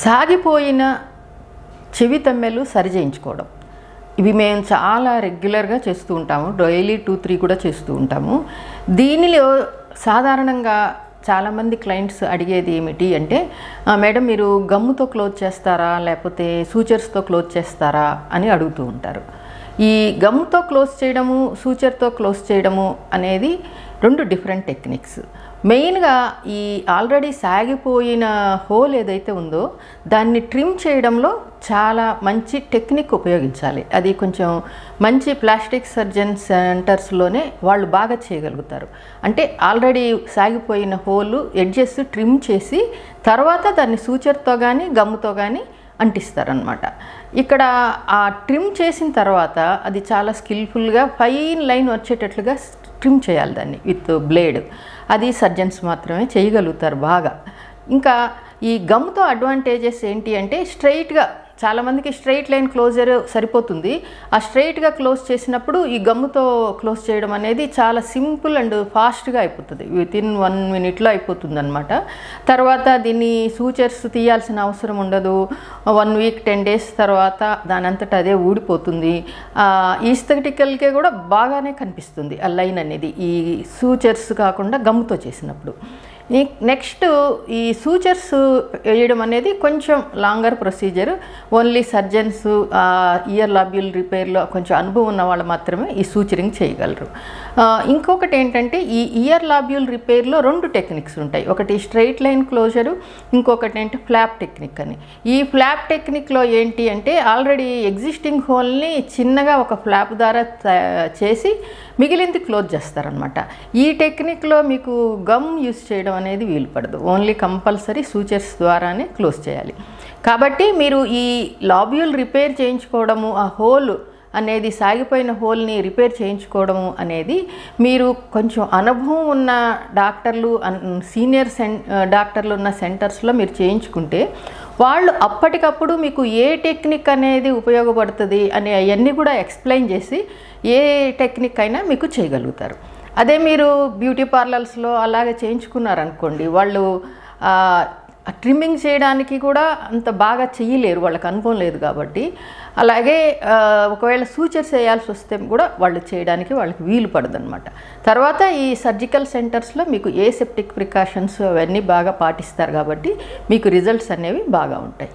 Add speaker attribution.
Speaker 1: సాగిపోయిన చెవి తమ్మెలు సరి చేయించుకోవడం ఇవి మేము చాలా రెగ్యులర్గా చేస్తూ ఉంటాము. డైలీ 2-3 కూడా చేస్తూ ఉంటాము. దీనిలో సాధారణంగా చాలామంది క్లయింట్స్ అడిగేది ఏమిటి అంటే, మేడం మీరు గమ్ముతో క్లోజ్ చేస్తారా లేకపోతే సూచర్స్తో క్లోజ్ చేస్తారా అని అడుగుతూ ఉంటారు. ఈ గమ్ముతో క్లోజ్ చేయడము సూచర్తో క్లోజ్ చేయడము అనేది 2 డిఫరెంట్ టెక్నిక్స్. మెయిన్గా ఈ ఆల్రెడీ సాగిపోయిన హోల్ ఏదైతే ఉందో దాన్ని ట్రిమ్ చేయడంలో చాలా మంచి టెక్నిక్ ఉపయోగించాలి. అది కొంచెం మంచి ప్లాస్టిక్ సర్జన్ సెంటర్స్లోనే వాళ్ళు బాగా చేయగలుగుతారు. అంటే ఆల్రెడీ సాగిపోయిన హోలు ఎడ్జెస్ ట్రిమ్ చేసి తర్వాత దాన్ని సూచర్తో కానీ గమ్ముతో కానీ అంటిస్తారనమాట. ఇక్కడ ఆ ట్రిమ్ చేసిన తర్వాత అది చాలా స్కిల్ఫుల్గా ఫైన్ లైన్ వచ్చేటట్లుగా ట్రిమ్ చేయాలి దాన్ని విత్ బ్లేడ్. అది సర్జన్స్ మాత్రమే చేయగలుగుతారు బాగా. ఇంకా ఈ గమ్తో అడ్వాంటేజెస్ ఏంటి అంటే, స్ట్రైట్గా చాలామందికి స్ట్రైట్ లైన్ క్లోజర్ సరిపోతుంది. ఆ స్ట్రైట్గా క్లోజ్ చేసినప్పుడు ఈ గమ్ముతో క్లోజ్ చేయడం అనేది చాలా సింపుల్ అండ్ ఫాస్ట్గా అయిపోతుంది. వితిన్ 1 minute అయిపోతుంది అనమాట. తర్వాత దీన్ని సూచర్స్ తీయాల్సిన అవసరం ఉండదు. 1 week 10 days తర్వాత దాని అంతటా అదే ఊడిపోతుంది. ఈస్థెటికల్కే కూడా బాగానే కనిపిస్తుంది ఆ లైన్ అనేది ఈ సూచర్స్ కాకుండా గమ్ముతో చేసినప్పుడు. నెక్స్ట్ ఈ సూచర్స్ వేయడం అనేది కొంచెం longer procedure. Only surgeons ear lobule రిపేర్లో కొంచెం అనుభవం ఉన్న వాళ్ళు మాత్రమే ఈ సూచరింగ్ చేయగలరు. ఇంకొకటి ఏంటంటే, ఈ ఇయర్ లాబ్యూల్ రిపేర్లో 2 టెక్నిక్స్ ఉంటాయి. ఒకటి స్ట్రైట్ లైన్ క్లోజరు, ఇంకొకటి ఏంటి ఫ్లాప్ టెక్నిక్ అని. ఈ ఫ్లాప్ టెక్నిక్లో ఏంటి అంటే, ఆల్రెడీ ఎగ్జిస్టింగ్ హోల్ని చిన్నగా ఒక ఫ్లాప్ ద్వారా చేసి మిగిలింది క్లోజ్ చేస్తారనమాట. ఈ టెక్నిక్లో మీకు గమ్ యూస్ చేయడం అనేది వీలు పడదు. ఓన్లీ కంపల్సరీ సూచర్స్ ద్వారానే క్లోజ్ చేయాలి. కాబట్టి మీరు ఈ లాబ్యూల్ రిపేర్ చేయించుకోవడము, ఆ హోల్ అనేది సాగిపోయిన హోల్ని రిపేర్ చేయించుకోవడము అనేది మీరు కొంచెం అనుభవం ఉన్న డాక్టర్లు, సీనియర్ డాక్టర్లు ఉన్న సెంటర్స్లో మీరు చేయించుకుంటే వాళ్ళు అప్పటికప్పుడు మీకు ఏ టెక్నిక్ అనేది ఉపయోగపడుతుంది అనే అవన్నీ కూడా ఎక్స్ప్లెయిన్ చేసి ఏ టెక్నిక్ అయినా మీకు చేయగలుగుతారు. అదే మీరు బ్యూటీ పార్లర్స్లో అలాగే చేయించుకున్నారనుకోండి, వాళ్ళు ట్రిమ్మింగ్ చేయడానికి కూడా అంత బాగా చేయలేరు, వాళ్ళకి అనుభవం లేదు కాబట్టి. అలాగే ఒకవేళ సూచర్స్ వేయాల్సి వస్తే కూడా వాళ్ళు చేయడానికి వాళ్ళకి వీలు పడదనమాట. తర్వాత ఈ సర్జికల్ సెంటర్స్లో మీకు ఏ సెప్టిక్ ప్రికాషన్స్ అవన్నీ బాగా పాటిస్తారు కాబట్టి మీకు రిజల్ట్స్ అనేవి బాగా ఉంటాయి.